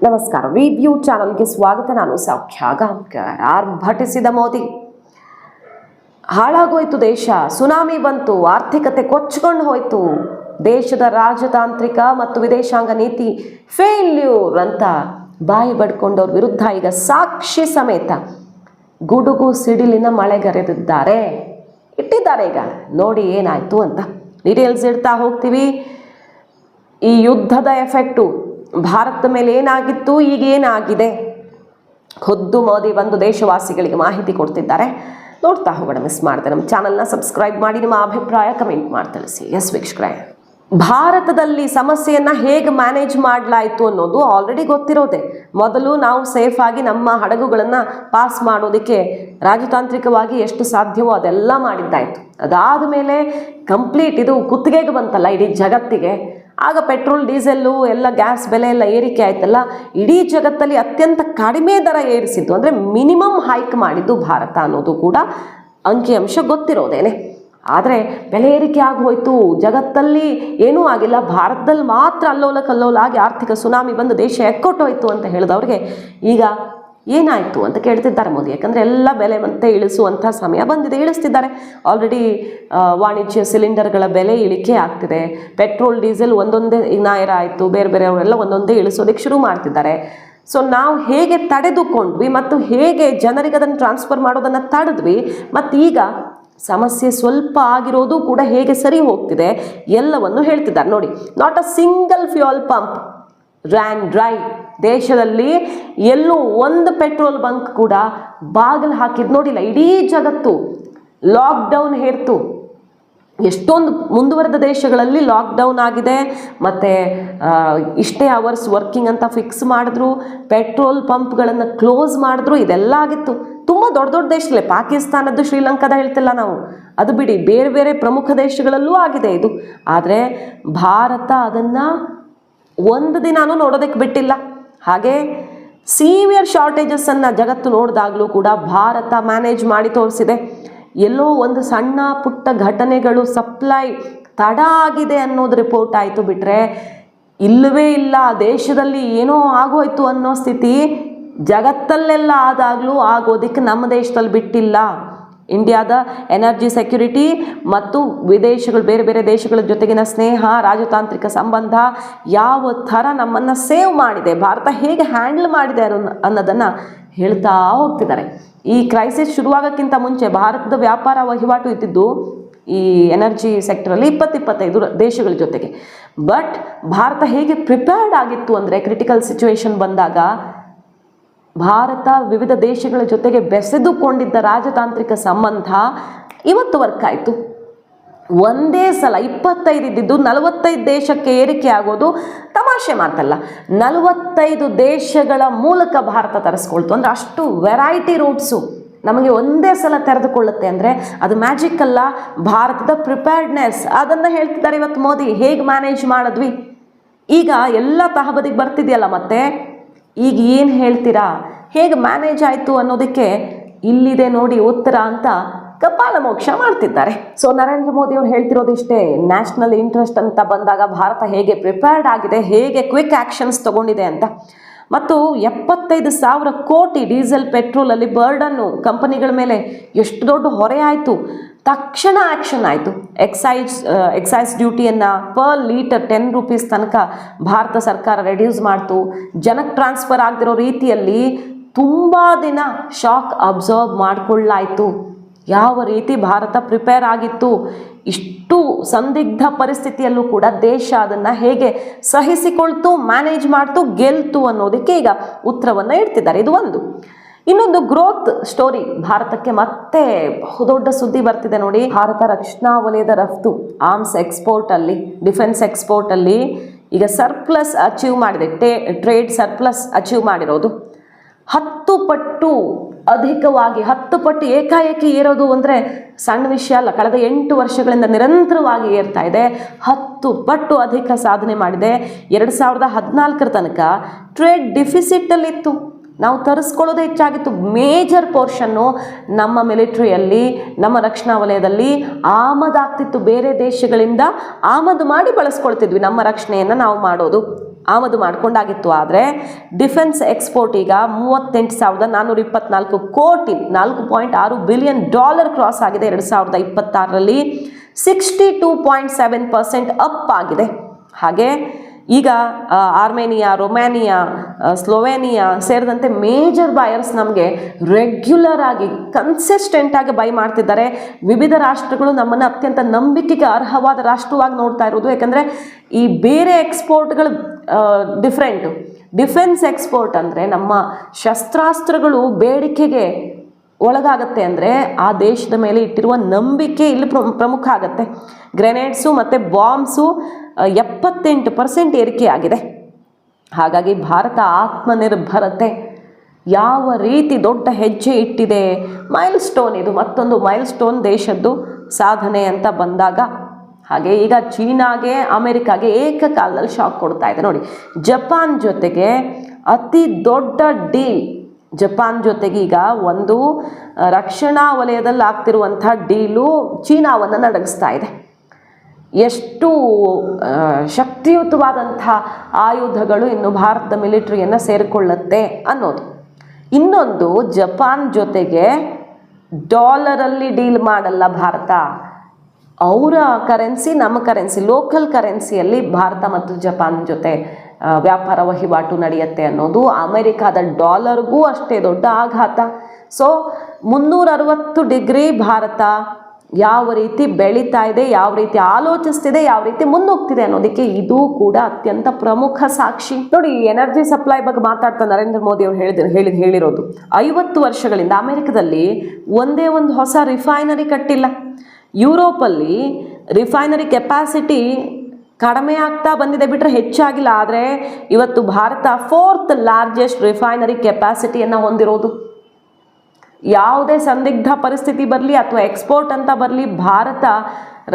ನಮಸ್ಕಾರ. ರಿವ್ಯೂ ಚಾನಲ್ಗೆ ಸ್ವಾಗತ. ನಾನು ಸೌಖ್ಯ ಗಾಂವ್ಕರ್. ಆರ್ಭಟಿಸಿದ ಮೋದಿ, ಹಾಳಾಗೋಯ್ತು ದೇಶ, ಸುನಾಮಿ ಬಂತು, ಆರ್ಥಿಕತೆ ಕೊಚ್ಕೊಂಡು ಹೋಯ್ತು, ದೇಶದ ರಾಜತಾಂತ್ರಿಕ ಮತ್ತು ವಿದೇಶಾಂಗ ನೀತಿ ಫೇಲ್ಯೂರ್ ಅಂತ ಬಾಯಿ ಬಡ್ಕೊಂಡವ್ರ ವಿರುದ್ಧ ಈಗ ಸಾಕ್ಷಿ ಸಮೇತ ಗುಡುಗು ಸಿಡಿಲಿನ ಮಳೆಗರೆದಿದ್ದಾರೆ, ಇಟ್ಟಿದ್ದಾರೆ. ಈಗ ನೋಡಿ ಏನಾಯ್ತು ಅಂತ ಡೀಟೇಲ್ಸ್ ಇಡ್ತಾ ಹೋಗ್ತೀವಿ. ಈ ಯುದ್ಧದ ಎಫೆಕ್ಟು ಭಾರತದ ಮೇಲೆ ಏನಾಗಿತ್ತು, ಈಗ ಏನಾಗಿದೆ, ಖುದ್ದು ಮೋದಿ ಬಂದು ದೇಶವಾಸಿಗಳಿಗೆ ಮಾಹಿತಿ ಕೊಡ್ತಿದ್ದಾರೆ. ನೋಡ್ತಾ ಹೋಗೋಣ, ಮಿಸ್ ಮಾಡ್ದೆ. ನಮ್ಮ ಚಾನಲ್ನ ಸಬ್ಸ್ಕ್ರೈಬ್ ಮಾಡಿ, ನಿಮ್ಮ ಅಭಿಪ್ರಾಯ ಕಮೆಂಟ್ ಮಾಡಿ ತಿಳಿಸಿ. ಎಸ್ ವೀಕ್ಷಕರೇ, ಭಾರತದಲ್ಲಿ ಸಮಸ್ಯೆಯನ್ನು ಹೇಗೆ ಮ್ಯಾನೇಜ್ ಮಾಡಲಾಯಿತು ಅನ್ನೋದು ಆಲ್ರೆಡಿ ಗೊತ್ತಿರೋದೆ. ಮೊದಲು ನಾವು ಸೇಫ್ ಆಗಿ ನಮ್ಮ ಹಡಗುಗಳನ್ನು ಪಾಸ್ ಮಾಡೋದಕ್ಕೆ ರಾಜತಾಂತ್ರಿಕವಾಗಿ ಎಷ್ಟು ಸಾಧ್ಯವೋ ಅದೆಲ್ಲ ಮಾಡಿದ್ದಾಯಿತು. ಅದಾದ ಮೇಲೆ ಕಂಪ್ಲೀಟ್ ಇದು ಕುತ್ತಿಗೆಗೆ ಬಂತಲ್ಲ ಇಡೀ ಜಗತ್ತಿಗೆ. ಆಗ ಪೆಟ್ರೋಲ್, ಡೀಸೆಲ್ಲು ಎಲ್ಲ ಗ್ಯಾಸ್ ಬೆಲೆ ಎಲ್ಲ ಏರಿಕೆ ಆಯ್ತಲ್ಲ, ಇಡೀ ಜಗತ್ತಲ್ಲಿ ಅತ್ಯಂತ ಕಡಿಮೆ ದರ ಏರಿಸಿದ್ದು, ಅಂದರೆ ಮಿನಿಮಮ್ ಹೈಕ್ ಮಾಡಿದ್ದು ಭಾರತ ಅನ್ನೋದು ಕೂಡ ಅಂಕಿಅಂಶ ಗೊತ್ತಿರೋದೇನೆ. ಆದರೆ ಬೆಲೆ ಏರಿಕೆ ಆಗೋಯ್ತು, ಜಗತ್ತಲ್ಲಿ ಏನೂ ಆಗಿಲ್ಲ, ಭಾರತದಲ್ಲಿ ಮಾತ್ರ ಅಲ್ಲೋಲ ಕಲ್ಲೋಲ ಆಗಿ ಆರ್ಥಿಕ ಸುನಾಮಿ ಬಂದು ದೇಶ ಎಕ್ಕೊಟ್ಟೋಯ್ತು ಅಂತ ಹೇಳಿದವ್ರಿಗೆ ಈಗ ಏನಾಯಿತು ಅಂತ ಕೇಳ್ತಿದ್ದಾರೆ ಮೋದಿ. ಯಾಕಂದರೆ ಎಲ್ಲ ಬೆಲೆ ಮತ್ತೆ ಇಳಿಸುವಂಥ ಸಮಯ ಬಂದಿದೆ, ಇಳಿಸ್ತಿದ್ದಾರೆ. ಆಲ್ರೆಡಿ ವಾಣಿಜ್ಯ ಸಿಲಿಂಡರ್ಗಳ ಬೆಲೆ ಇಳಿಕೆ ಆಗ್ತಿದೆ. ಪೆಟ್ರೋಲ್, ಡೀಸೆಲ್ ಒಂದೊಂದೇ 1000 ಆಯಿತು, ಬೇರೆ ಬೇರೆಯವರೆಲ್ಲ ಒಂದೊಂದೇ ಇಳಿಸೋದಕ್ಕೆ ಶುರು ಮಾಡ್ತಿದ್ದಾರೆ. ಸೊ ನಾವು ಹೇಗೆ ತಡೆದುಕೊಂಡ್ವಿ ಮತ್ತು ಹೇಗೆ ಜನರಿಗೆ ಅದನ್ನು ಟ್ರಾನ್ಸ್ಫರ್ ಮಾಡೋದನ್ನು ತಡೆದ್ವಿ, ಮತ್ತು ಈಗ ಸಮಸ್ಯೆ ಸ್ವಲ್ಪ ಆಗಿರೋದು ಕೂಡ ಹೇಗೆ ಸರಿ ಹೋಗ್ತಿದೆ ಎಲ್ಲವನ್ನು ಹೇಳ್ತಿದ್ದಾರೆ ನೋಡಿ. Not a single fuel pump ran dry. ದೇಶದಲ್ಲಿ ಎಲ್ಲೂ ಒಂದು ಪೆಟ್ರೋಲ್ ಬಂಕ್ ಕೂಡ ಬಾಗಿಲು ಹಾಕಿದ್ದು ನೋಡಿಲ್ಲ. ಇಡೀ ಜಗತ್ತು ಲಾಕ್ಡೌನ್ ಹೇರ್ತು. ಎಷ್ಟೊಂದು ಮುಂದುವರೆದ ದೇಶಗಳಲ್ಲಿ ಲಾಕ್ಡೌನ್ ಆಗಿದೆ, ಮತ್ತು ಇಷ್ಟೇ ಅವರ್ಸ್ ವರ್ಕಿಂಗ್ ಅಂತ ಫಿಕ್ಸ್ ಮಾಡಿದ್ರು, ಪೆಟ್ರೋಲ್ ಪಂಪ್ಗಳನ್ನು ಕ್ಲೋಸ್ ಮಾಡಿದ್ರು, ಇದೆಲ್ಲ ಆಗಿತ್ತು. ತುಂಬ ದೊಡ್ಡ ದೊಡ್ಡ ದೇಶಗಳೇ, ಪಾಕಿಸ್ತಾನದ್ದು, ಶ್ರೀಲಂಕಾದ ಹೇಳ್ತಿಲ್ಲ ನಾವು, ಅದು ಬಿಡಿ, ಬೇರೆ ಬೇರೆ ಪ್ರಮುಖ ದೇಶಗಳಲ್ಲೂ ಆಗಿದೆ ಇದು. ಆದರೆ ಭಾರತ ಅದನ್ನು ಒಂದು ದಿನಾನೂ ನೋಡೋದಕ್ಕೆ ಬಿಟ್ಟಿಲ್ಲ. ಹಾಗೆ ಸೀವಿಯರ್ ಶಾರ್ಟೇಜಸ್ಸನ್ನು ಜಗತ್ತು ನೋಡಿದಾಗಲೂ ಕೂಡ ಭಾರತ ಮ್ಯಾನೇಜ್ ಮಾಡಿ ತೋರಿಸಿದೆ. ಎಲ್ಲೋ ಒಂದು ಸಣ್ಣ ಪುಟ್ಟ ಘಟನೆಗಳು, ಸಪ್ಲೈ ತಡ ಆಗಿದೆ ಅನ್ನೋದು ರಿಪೋರ್ಟ್ ಆಯಿತು, ಬಿಟ್ಟರೆ ಇಲ್ಲವೇ ಇಲ್ಲ ದೇಶದಲ್ಲಿ ಏನೋ ಆಗೋಯ್ತು ಅನ್ನೋ ಸ್ಥಿತಿ ಜಗತ್ತಲ್ಲೆಲ್ಲ ಆದಾಗಲೂ ಆಗೋದಕ್ಕೆ ನಮ್ಮ ದೇಶದಲ್ಲಿ ಬಿಟ್ಟಿಲ್ಲ. ಇಂಡಿಯಾದ ಎನರ್ಜಿ ಸೆಕ್ಯುರಿಟಿ ಮತ್ತು ವಿದೇಶಗಳು, ಬೇರೆ ಬೇರೆ ದೇಶಗಳ ಜೊತೆಗಿನ ಸ್ನೇಹ, ರಾಜತಾಂತ್ರಿಕ ಸಂಬಂಧ ಯಾವ ಥರ ನಮ್ಮನ್ನು ಸೇವ್ ಮಾಡಿದೆ, ಭಾರತ ಹೇಗೆ ಹ್ಯಾಂಡಲ್ ಮಾಡಿದೆ ಅನ್ನೋದನ್ನು ಹೇಳ್ತಾ ಹೋಗ್ತಿದ್ದಾರೆ. ಈ ಕ್ರೈಸಿಸ್ ಶುರುವಾಗೋಕ್ಕಿಂತ ಮುಂಚೆ ಭಾರತದ ವ್ಯಾಪಾರ ವಹಿವಾಟು ಇದ್ದಿದ್ದು ಈ ಎನರ್ಜಿ ಸೆಕ್ಟರಲ್ಲಿ 20-25 ದೇಶಗಳ ಜೊತೆಗೆ. ಬಟ್ ಭಾರತ ಹೇಗೆ ಪ್ರಿಪೇರ್ಡ್ ಆಗಿತ್ತು ಅಂದರೆ, ಕ್ರಿಟಿಕಲ್ ಸಿಚುವೇಶನ್ ಬಂದಾಗ ಭಾರತ ವಿವಿಧ ದೇಶಗಳ ಜೊತೆಗೆ ಬೆಸೆದುಕೊಂಡಿದ್ದ ರಾಜತಾಂತ್ರಿಕ ಸಂಬಂಧ ಇವತ್ತು ವರ್ಕ್ ಆಯಿತು. ಒಂದೇ ಸಲ 25 ಇದ್ದಿದ್ದು 45 ದೇಶಕ್ಕೆ ಏರಿಕೆ ಆಗೋದು ತಮಾಷೆ ಮಾತಲ್ಲ. 45 ದೇಶಗಳ ಮೂಲಕ ಭಾರತ ತರಿಸ್ಕೊಳ್ತು. ಅಂದರೆ ಅಷ್ಟು ವೆರೈಟಿ ರೂಟ್ಸು ನಮಗೆ ಒಂದೇ ಸಲ ತೆರೆದುಕೊಳ್ಳುತ್ತೆ ಅಂದರೆ ಅದು ಮ್ಯಾಜಿಕ್ ಅಲ್ಲ, ಭಾರತದ ಪ್ರಿಪೇರ್ಡ್ನೆಸ್. ಅದನ್ನು ಹೇಳ್ತಿದ್ದಾರೆ ಇವತ್ತು ಮೋದಿ. ಹೇಗೆ ಮ್ಯಾನೇಜ್ ಮಾಡಿದ್ವಿ, ಈಗ ಎಲ್ಲ ತಹಬದಿಗೆ ಬರ್ತಿದೆಯಲ್ಲ, ಮತ್ತೆ ಈಗ ಏನು ಹೇಳ್ತೀರಾ, ಹೇಗೆ ಮ್ಯಾನೇಜ್ ಆಯಿತು ಅನ್ನೋದಕ್ಕೆ ಇಲ್ಲಿದೆ ನೋಡಿ ಉತ್ತರ ಅಂತ ಕಪಾಲ ಮೋಕ್ಷ ಮಾಡ್ತಿದ್ದಾರೆ. ಸೊ ನರೇಂದ್ರ ಮೋದಿ ಅವರು ಹೇಳ್ತಿರೋದಿಷ್ಟೇ. ನ್ಯಾಷನಲ್ ಇಂಟ್ರೆಸ್ಟ್ ಅಂತ ಬಂದಾಗ ಭಾರತ ಹೇಗೆ ಪ್ರಿಪೇರ್ಡ್ ಆಗಿದೆ, ಹೇಗೆ ಕ್ವಿಕ್ ಆ್ಯಕ್ಷನ್ಸ್ ತೊಗೊಂಡಿದೆ ಅಂತ. ಮತ್ತು 75,000 ಕೋಟಿ ಡೀಸೆಲ್ ಪೆಟ್ರೋಲಲ್ಲಿ ಬರ್ಡನ್ನು ಕಂಪನಿಗಳ ಮೇಲೆ ಎಷ್ಟು ದೊಡ್ಡ ಹೊರೆ ಆಯಿತು. ತಕ್ಷಣ ಆ್ಯಕ್ಷನ್ ಆಯಿತು. ಎಕ್ಸೈಸ್ ಡ್ಯೂಟಿಯನ್ನು ಪರ್ ಲೀಟರ್ 10 ರೂಪೀಸ್ ತನಕ ಭಾರತ ಸರ್ಕಾರ ರೆಡ್ಯೂಸ್ ಮಾಡ್ತು. ಜನಕ್ಕೆ ಟ್ರಾನ್ಸ್ಫರ್ ಆಗದಿರೋ ರೀತಿಯಲ್ಲಿ ತುಂಬ ದಿನ ಶಾಕ್ ಅಬ್ಸರ್ವ್ ಮಾಡಿಕೊಳ್ಳಾಯಿತು. ಯಾವ ರೀತಿ ಭಾರತ ಪ್ರಿಪೇರ್ ಆಗಿತ್ತು, ಇಷ್ಟು ಸಂದಿಗ್ಧ ಪರಿಸ್ಥಿತಿಯಲ್ಲೂ ಕೂಡ ದೇಶ ಅದನ್ನು ಹೇಗೆ ಸಹಿಸಿಕೊಳ್ತು, ಮ್ಯಾನೇಜ್ ಮಾಡ್ತು, ಗೆಲ್ತು ಅನ್ನೋದಕ್ಕೆ ಈಗ ಉತ್ತರವನ್ನು ಇಡ್ತಿದ್ದಾರೆ. ಇದು ಒಂದು. ಇನ್ನೊಂದು ಗ್ರೋತ್ ಸ್ಟೋರಿ ಭಾರತಕ್ಕೆ ಮತ್ತೆ ಬಹುದೊಡ್ಡ ಸುದ್ದಿ ಬರ್ತಿದೆ ನೋಡಿ. ಭಾರತ ರಕ್ಷಣಾ ವಲಯದ ರಫ್ತು, ಆರ್ಮ್ಸ್ ಎಕ್ಸ್ಪೋರ್ಟಲ್ಲಿ, ಡಿಫೆನ್ಸ್ ಎಕ್ಸ್ಪೋರ್ಟಲ್ಲಿ ಈಗ ಸರ್ಪ್ಲಸ್ ಅಚೀವ್ ಮಾಡಿದೆ. ಟ್ರೇಡ್ ಸರ್ಪ್ಲಸ್ ಅಚೀವ್ ಮಾಡಿರೋದು 10 ಪಟ್ಟು ಅಧಿಕವಾಗಿ, 10 ಪಟ್ಟು ಏಕಾಏಕಿ ಏರೋದು ಅಂದರೆ ಸಣ್ಣ ವಿಷಯ ಅಲ್ಲ. ಕಳೆದ 8 ವರ್ಷಗಳಿಂದ ನಿರಂತರವಾಗಿ ಏರ್ತಾ ಇದೆ. 10 ಪಟ್ಟು ಅಧಿಕ ಸಾಧನೆ ಮಾಡಿದೆ. 2014 ತನಕ ಟ್ರೇಡ್ ಡಿಫಿಸಿಟಲ್ಲಿತ್ತು. ನಾವು ತರಿಸ್ಕೊಳ್ಳೋದೇ ಹೆಚ್ಚಾಗಿತ್ತು. ಮೇಜರ್ ಪೋರ್ಷನ್ನು ನಮ್ಮ ಮಿಲಿಟ್ರಿಯಲ್ಲಿ, ನಮ್ಮ ರಕ್ಷಣಾ ವಲಯದಲ್ಲಿ ಆಮದಾಗ್ತಿತ್ತು. ಬೇರೆ ದೇಶಗಳಿಂದ ಆಮದು ಮಾಡಿ ಬಳಸ್ಕೊಳ್ತಿದ್ವಿ ನಮ್ಮ ರಕ್ಷಣೆಯನ್ನು ನಾವು ಮಾಡೋದು. ಆಮದು ಮಾಡಿಕೊಂಡಾಗಿತ್ತು. ಆದರೆ ಡಿಫೆನ್ಸ್ ಎಕ್ಸ್ಪೋರ್ಟ್ ಈಗ 38,424 ಕೋಟಿ, $4.6 ಬಿಲಿಯನ್ ಕ್ರಾಸ್ ಆಗಿದೆ 2026ರಲ್ಲಿ. 62.7% ಅಪ್ ಆಗಿದೆ. ಹಾಗೆ ಈಗ ಆರ್ಮೇನಿಯಾ, ರೊಮ್ಯಾನಿಯಾ, ಸ್ಲೋವೇನಿಯಾ ಸೇರಿದಂತೆ ಮೇಜರ್ ಬಾಯರ್ಸ್ ನಮಗೆ ರೆಗ್ಯುಲರ್ ಆಗಿ ಕನ್ಸಿಸ್ಟೆಂಟ್ ಆಗಿ ಬೈ ಮಾಡ್ತಿದ್ದಾರೆ. ವಿವಿಧ ರಾಷ್ಟ್ರಗಳು ನಮ್ಮನ್ನು ಅತ್ಯಂತ ನಂಬಿಕೆಗೆ ಅರ್ಹವಾದ ರಾಷ್ಟ್ರವಾಗಿ ನೋಡ್ತಾ ಇರೋದು. ಯಾಕಂದರೆ ಈ ಬೇರೆ ಎಕ್ಸ್ಪೋರ್ಟ್ಗಳು ಡಿಫ್ರೆಂಟು. ಡಿಫೆನ್ಸ್ ಎಕ್ಸ್ಪೋರ್ಟ್ ಅಂದರೆ ನಮ್ಮ ಶಸ್ತ್ರಾಸ್ತ್ರಗಳು ಬೇಡಿಕೆಗೆ ಒಳಗಾಗತ್ತೆ ಅಂದರೆ ಆ ದೇಶದ ಮೇಲೆ ಇಟ್ಟಿರುವ ನಂಬಿಕೆ ಇಲ್ಲಿ ಪ್ರಮುಖ ಆಗುತ್ತೆ. ಗ್ರೆನೇಡ್ಸು ಮತ್ತು ಬಾಂಬ್ಸು 78% ಏರಿಕೆ ಆಗಿದೆ. ಹಾಗಾಗಿ ಭಾರತ ಆತ್ಮನಿರ್ಭರತೆ ಯಾವ ರೀತಿ ದೊಡ್ಡ ಹೆಜ್ಜೆ ಇಟ್ಟಿದೆ. ಮೈಲ್ ಸ್ಟೋನ್, ಇದು ಮತ್ತೊಂದು ಮೈಲ್ ಸ್ಟೋನ್ ದೇಶದ್ದು ಸಾಧನೆ ಅಂತ ಬಂದಾಗ. ಹಾಗೆ ಈಗ ಚೀನಾಗೆ, ಅಮೆರಿಕಾಗೆ ಏಕಕಾಲದಲ್ಲಿ ಶಾಕ್ ಕೊಡ್ತಾ ಇದೆ ನೋಡಿ. ಜಪಾನ್ ಜೊತೆಗೆ ಅತಿ ದೊಡ್ಡ ಡೀಲ್, ಜಪಾನ್ ಜೊತೆಗೆ ಈಗ ಒಂದು ರಕ್ಷಣಾ ವಲಯದಲ್ಲಿ ಆಗ್ತಿರುವಂಥ ಡೀಲು ಚೀನಾವನ್ನು ನಡಗಿಸ್ತಾ ಇದೆ. ಎಷ್ಟು ಶಕ್ತಿಯುತವಾದಂಥ ಆಯುಧಗಳು ಇನ್ನು ಭಾರತದ ಮಿಲಿಟರಿಯನ್ನು ಸೇರಿಕೊಳ್ಳುತ್ತೆ ಅನ್ನೋದು. ಇನ್ನೊಂದು, ಜಪಾನ್ ಜೊತೆಗೆ ಡಾಲರಲ್ಲಿ ಡೀಲ್ ಮಾಡಲ್ಲ ಭಾರತ. ಅವರ ಕರೆನ್ಸಿ ನಮ್ಮ ಕರೆನ್ಸಿ, ಲೋಕಲ್ ಕರೆನ್ಸಿಯಲ್ಲಿ ಭಾರತ ಮತ್ತು ಜಪಾನ್ ಜೊತೆ ವ್ಯಾಪಾರ ವಹಿವಾಟು ನಡೆಯುತ್ತೆ ಅನ್ನೋದು ಅಮೆರಿಕಾದ ಡಾಲರ್ಗೂ ಅಷ್ಟೇ ದೊಡ್ಡ ಆಘಾತ. ಸೊ 360 ಡಿಗ್ರಿ ಭಾರತ ಯಾವ ರೀತಿ ಬೆಳೀತಾ ಇದೆ, ಯಾವ ರೀತಿ ಆಲೋಚಿಸ್ತಿದೆ, ಯಾವ ರೀತಿ ಮುನ್ನೋಗ್ತಿದೆ ಅನ್ನೋದಕ್ಕೆ ಇದು ಕೂಡ ಅತ್ಯಂತ ಪ್ರಮುಖ ಸಾಕ್ಷಿ. ನೋಡಿ, ಎನರ್ಜಿ ಸಪ್ಲೈ ಬಗ್ಗೆ ಮಾತಾಡ್ತಾ ನರೇಂದ್ರ ಮೋದಿ ಅವರು ಹೇಳಿರೋದು 50 ವರ್ಷಗಳಿಂದ ಅಮೆರಿಕದಲ್ಲಿ ಒಂದೇ ಒಂದು ಹೊಸ ರಿಫೈನರಿ ಕಟ್ಟಿಲ್ಲ. ಯುರೋಪಲ್ಲಿ ರಿಫೈನರಿ ಕೆಪಾಸಿಟಿ ಕಡಿಮೆ ಆಗ್ತಾ ಬಂದಿದೆ ಬಿಟ್ಟರೆ ಹೆಚ್ಚಾಗಿಲ್ಲ. ಆದರೆ ಇವತ್ತು ಭಾರತ 4th ಲಾರ್ಜೆಸ್ಟ್ ರಿಫೈನರಿ ಕೆಪಾಸಿಟಿಯನ್ನು ಹೊಂದಿರೋದು. ಯಾವುದೇ ಸಂದಿಗ್ಧ ಪರಿಸ್ಥಿತಿ ಬರಲಿ ಅಥವಾ ಎಕ್ಸ್ಪೋರ್ಟ್ ಅಂತ ಬರಲಿ, ಭಾರತ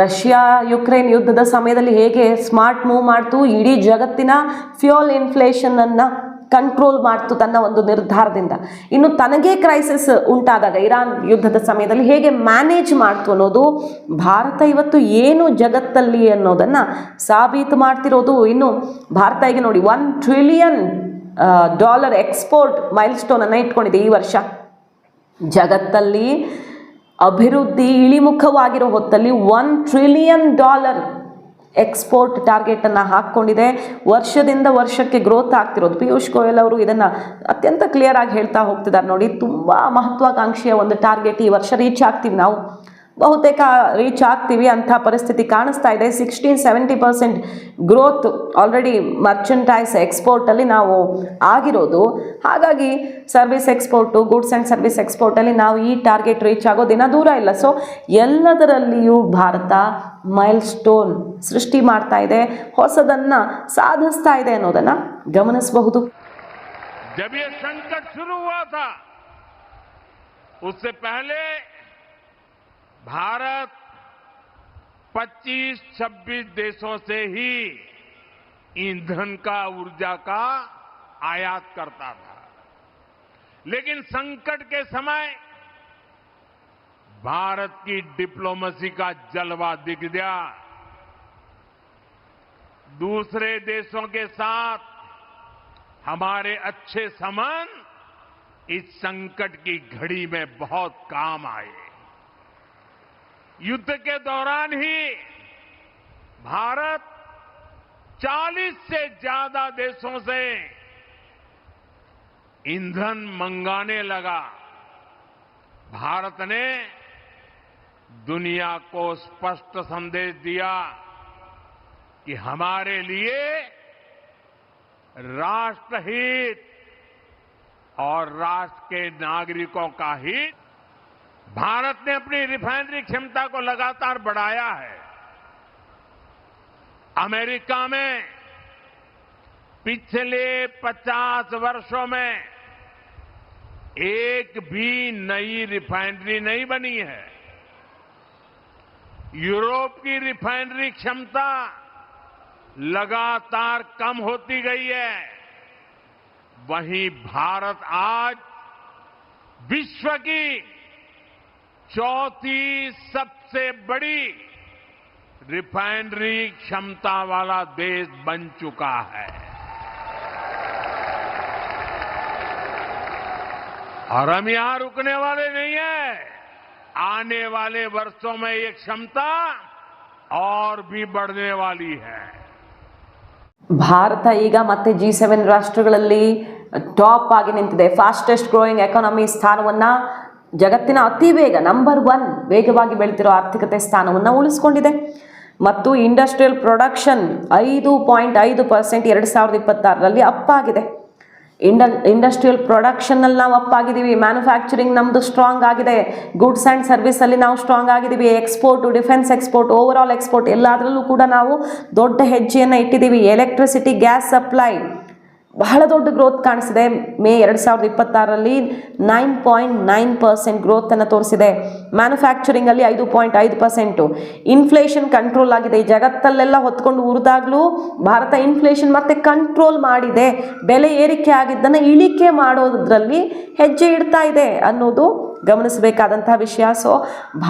ರಷ್ಯಾ ಯುಕ್ರೇನ್ ಯುದ್ಧದ ಸಮಯದಲ್ಲಿ ಹೇಗೆ ಸ್ಮಾರ್ಟ್ ಮೂವ್ ಮಾಡ್ತು, ಇಡೀ ಜಗತ್ತಿನ ಫ್ಯೂಯಲ್ ಇನ್ಫ್ಲೇಷನನ್ನು ಕಂಟ್ರೋಲ್ ಮಾಡ್ತು ತನ್ನ ಒಂದು ನಿರ್ಧಾರದಿಂದ. ಇನ್ನು ತನಗೇ ಕ್ರೈಸಿಸ್ ಉಂಟಾದಾಗ ಇರಾನ್ ಯುದ್ಧದ ಸಮಯದಲ್ಲಿ ಹೇಗೆ ಮ್ಯಾನೇಜ್ ಮಾಡ್ತು ಅನ್ನೋದು ಭಾರತ ಇವತ್ತು ಏನು ಜಗತ್ತಲ್ಲಿ ಅನ್ನೋದನ್ನು ಸಾಬೀತು ಮಾಡ್ತಿರೋದು. ಇನ್ನು ಭಾರತ ಈಗ ನೋಡಿ $1 ಟ್ರಿಲಿಯನ್ ಎಕ್ಸ್ಪೋರ್ಟ್ ಮೈಲ್ ಸ್ಟೋನನ್ನು ಇಟ್ಕೊಂಡಿದೆ ಈ ವರ್ಷ. ಜಗತ್ತಲ್ಲಿ ಅಭಿವೃದ್ಧಿ ಇಳಿಮುಖವಾಗಿರೋ ಹೊತ್ತಲ್ಲಿ $1 ಟ್ರಿಲಿಯನ್ ಎಕ್ಸ್ಪೋರ್ಟ್ ಟಾರ್ಗೆಟನ್ನು ಹಾಕ್ಕೊಂಡಿದೆ. ವರ್ಷದಿಂದ ವರ್ಷಕ್ಕೆ ಗ್ರೋತ್ ಆಗ್ತಿರೋದು. ಪಿಯೂಷ್ ಗೋಯಲ್ ಅವರು ಇದನ್ನು ಅತ್ಯಂತ ಕ್ಲಿಯರ್ ಆಗಿ ಹೇಳ್ತಾ ಹೋಗ್ತಿದ್ದಾರೆ ನೋಡಿ. ತುಂಬ ಮಹತ್ವಾಕಾಂಕ್ಷೆಯ ಒಂದು ಟಾರ್ಗೆಟ್. ಈ ವರ್ಷ ರೀಚ್ ಆಗ್ತೀವಿ, ನಾವು ಬಹುತೇಕ ರೀಚ್ ಆಗ್ತೀವಿ ಅಂಥ ಪರಿಸ್ಥಿತಿ ಕಾಣಿಸ್ತಾ ಇದೆ. 60-70% ಗ್ರೋತ್ ಆಲ್ರೆಡಿ ಮರ್ಚೆಂಟೈಸ್ ಎಕ್ಸ್ಪೋರ್ಟಲ್ಲಿ ನಾವು ಆಗಿರೋದು. ಹಾಗಾಗಿ service export, goods and service ಎಕ್ಸ್ಪೋರ್ಟಲ್ಲಿ ನಾವು ಈ ಟಾರ್ಗೆಟ್ ರೀಚ್ ಆಗೋ ದಿನ ದೂರ ಇಲ್ಲ. ಸೊ ಎಲ್ಲದರಲ್ಲಿಯೂ ಭಾರತ ಮೈಲ್ ಸ್ಟೋನ್ ಸೃಷ್ಟಿ ಮಾಡ್ತಾ ಇದೆ, ಹೊಸದನ್ನು ಸಾಧಿಸ್ತಾ ಇದೆ ಅನ್ನೋದನ್ನು ಗಮನಿಸಬಹುದು. जब ये संकट शुरू हुआ था उससे पहले भारत 25-26 देशों से ही ईंधन का, ऊर्जा का आयात करता था. लेकिन संकट के समय भारत की डिप्लोमेसी का जलवा दिख गया. दूसरे देशों के साथ हमारे अच्छे संबंध इस संकट की घड़ी में बहुत काम आए. युद्ध के दौरान ही भारत 40 से ज्यादा देशों से ईंधन मंगाने लगा. भारत ने दुनिया को स्पष्ट संदेश दिया कि हमारे लिए राष्ट्रहित और राष्ट्र के नागरिकों का हित. भारत ने अपनी रिफाइनरी क्षमता को लगातार बढ़ाया है. अमेरिका में पिछले 50 वर्षों में एक भी नई रिफाइनरी नहीं बनी है. यूरोप की रिफाइनरी क्षमता लगातार कम होती गई है. वहीं भारत आज विश्व की चौथी सबसे बड़ी रिफाइनरी क्षमता वाला देश बन चुका है. और हम यहां रुकने वाले नहीं हैं। आने वाले वर्षों में ये क्षमता और भी बढ़ने वाली है। ಭಾರತ ಈಗ ಮತ್ತೆ G7 ರಾಷ್ಟ್ರಗಳಲ್ಲಿ ಟಾಪ್ ಆಗಿ ನಿಂತಿದೆ. ಫಾಸ್ಟೆಸ್ಟ್ ಗ್ರೋಯಿಂಗ್ ಎಕಾನಮಿ ಸ್ಥಾನವನ್ನು, ಜಗತ್ತಿನ ಅತಿ ವೇಗ ನಂಬರ್ 1 ವೇಗವಾಗಿ ಬೆಳೆತಿರೋ ಆರ್ಥಿಕತೆ ಸ್ಥಾನವನ್ನು ಉಳಿಸ್ಕೊಂಡಿದೆ. ಮತ್ತು ಇಂಡಸ್ಟ್ರಿಯಲ್ ಪ್ರೊಡಕ್ಷನ್ 5.5% 2026ರಲ್ಲಿ ಅಪ್ ಆಗಿದೆ. ಇಂಡಸ್ಟ್ರಿಯಲ್ ಪ್ರೊಡಕ್ಷನ್ನಲ್ಲಿ ನಾವು ಅಪ್ ಆಗಿದ್ದೀವಿ. ಮ್ಯಾನುಫ್ಯಾಕ್ಚರಿಂಗ್ ನಮ್ಮದು ಸ್ಟ್ರಾಂಗ್ ಆಗಿದೆ. ಗುಡ್ಸ್ ಆ್ಯಂಡ್ ಸರ್ವಿಸಲ್ಲಿ ನಾವು ಸ್ಟ್ರಾಂಗ್ ಆಗಿದ್ದೀವಿ. Export, defence export, over all export ಎಲ್ಲದರಲ್ಲೂ ಕೂಡ ನಾವು ದೊಡ್ಡ ಹೆಜ್ಜೆಯನ್ನು ಇಟ್ಟಿದ್ದೀವಿ. ಎಲೆಕ್ಟ್ರಿಸಿಟಿ, ಗ್ಯಾಸ್ ಸಪ್ಲೈ ಬಹಳ ದೊಡ್ಡ ಗ್ರೋತ್ ಕಾಣಿಸಿದೆ. ಮೇ 2026ರಲ್ಲಿ 9.9% ಗ್ರೋತನ್ನು ತೋರಿಸಿದೆ. ಮ್ಯಾನುಫ್ಯಾಕ್ಚರಿಂಗಲ್ಲಿ 5.5%. ಇನ್ಫ್ಲೇಷನ್ ಕಂಟ್ರೋಲ್ ಆಗಿದೆ. ಈ ಜಗತ್ತಲ್ಲೆಲ್ಲ ಹೊತ್ಕೊಂಡು ಉರಿದಾಗಲೂ ಭಾರತ ಇನ್ಫ್ಲೇಷನ್ ಮತ್ತೆ ಕಂಟ್ರೋಲ್ ಮಾಡಿದೆ. ಬೆಲೆ ಏರಿಕೆ ಆಗಿದ್ದನ್ನು ಇಳಿಕೆ ಮಾಡೋದ್ರಲ್ಲಿ ಹೆಜ್ಜೆ ಇಡ್ತಾ ಇದೆ ಅನ್ನೋದು ಗಮನಿಸಬೇಕಾದಂತಹ ವಿಷಯ. ಸೊ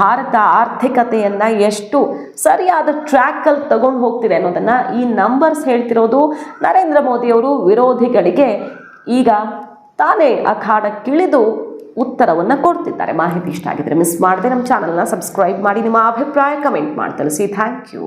ಭಾರತ ಆರ್ಥಿಕತೆಯನ್ನು ಎಷ್ಟು ಸರಿಯಾದ ಟ್ರ್ಯಾಕಲ್ಲಿ ತಗೊಂಡು ಹೋಗ್ತಿದೆ ಅನ್ನೋದನ್ನು ಈ ನಂಬರ್ಸ್ ಹೇಳ್ತಿರೋದು. ನರೇಂದ್ರ ಮೋದಿಯವರು ವಿರೋಧಿಗಳಿಗೆ ಈಗ ತಾನೇ ಅಖಾಡಕ್ಕಿಳಿದು ಉತ್ತರವನ್ನು ಕೊಡ್ತಿದ್ದಾರೆ. ಮಾಹಿತಿ ಇಷ್ಟ ಆಗಿದ್ರೆ ಮಿಸ್ ಮಾಡದೆ ನಮ್ಮ ಚಾನಲ್ನ ಸಬ್ಸ್ಕ್ರೈಬ್ ಮಾಡಿ, ನಿಮ್ಮ ಅಭಿಪ್ರಾಯ ಕಮೆಂಟ್ ಮಾಡಿ ತಿಳಿಸಿ. Thank you.